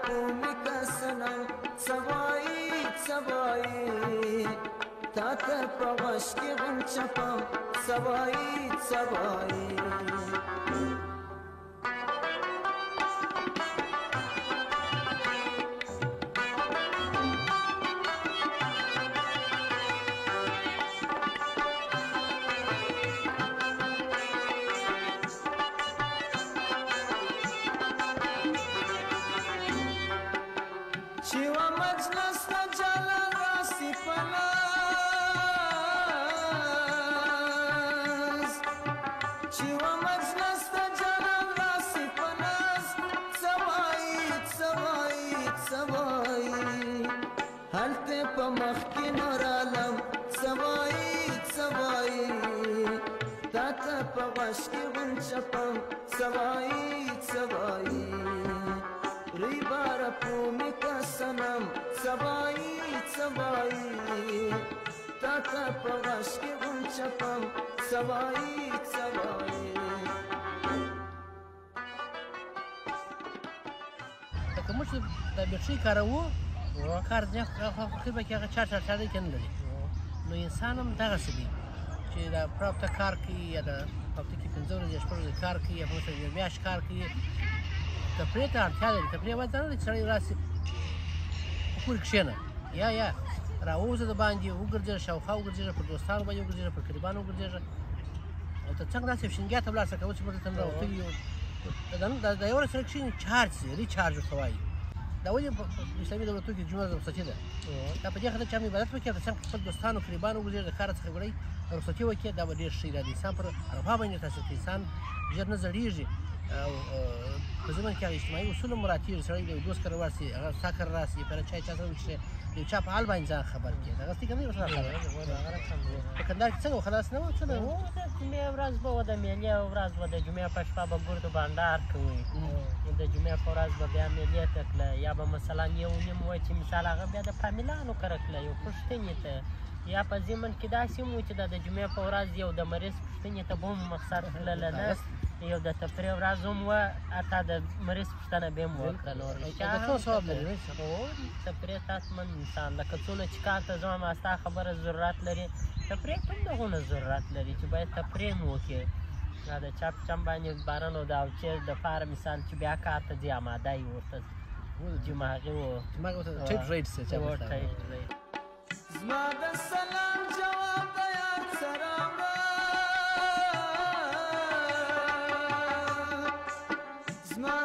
پومی کسنم سوایی سوایی تاته پاوش کی غنچپم سوایی سوایی Chiwa majlis na jalan rasi panas Chiwa majlis na jalan rasi panas Sawai, sawai, sawai Halte pa makhki nuralam Sawai, sawai Tata pa washki gunchapam Sawai, sawai Ribara pumi kasanam Sabai, sabai Tata pagashki unchapam Sabai, sabai Dacă mulți de obicei care care de câteva chiar cear de când lei. Nu insanam daga sebi. Ci da propta carki ya da propta ki penzore de sporo de carki ya poate de viaș carki. Că prieta arteale, că prieta văzănă să îi rasi curcșenă. Ia. Rauză de bani, ugărgeș sau hau ugărgeș pe dostan, bani ugărgeș pe criban ugărgeș. O să țang rasi și îngheată blasa că uți poate să îndau. Dar eu să rechin recharge să ai. Dar uite, este video tu că jumătate de săcine. Dar pe diacă de ce am ibadat pe chiar țang pe dostan, criban ugărgeș de care să vrei, ar să te ochi, dar văd și de sampă, ar va bani să te san, jernă zăliji. په زمانه کې اجتماعي اصول مراتب سره یو دوست کړه ورسي هغه ساکر راسي پر چا چا سره چې یو چا په حال باندې ځان خبر کړي دا غستې کوي وسره خبر په کندهار کې څنګه خلاص نه و څه نه و د جمعې ورځ به د میلې ورځ به د جمعې په شپه به ګردو بانډار کوي د جمعې په ورځ به بیا میلې ته کله یا به مثلا یو نیم وای چې مثال هغه بیا د فامیلانو کره کله یو پوښتنې ته یا په زمن کې داسې وو چې د جمعې په ورځ یو د مریض پوښتنې ته به هم مقصد تلله نه یو د تفریح ورځ هم وه حتی د مریض پوښتنه به هم وکړه نور څو ثواب لري تفریح تاسمن انسان لکه څونه چې کار ته ځم ستا خبره ضرورت لري تفریح ته هم دغونه ضرورت لري چې باید تفریح م وکړې دا د چا په چم باندې باران او د اوچې دپاره مثال چې بیا کار ته ځي اماده یې ورته جماغي و ټیپ ریټ څه زما د سلام جواب د یاد سره زما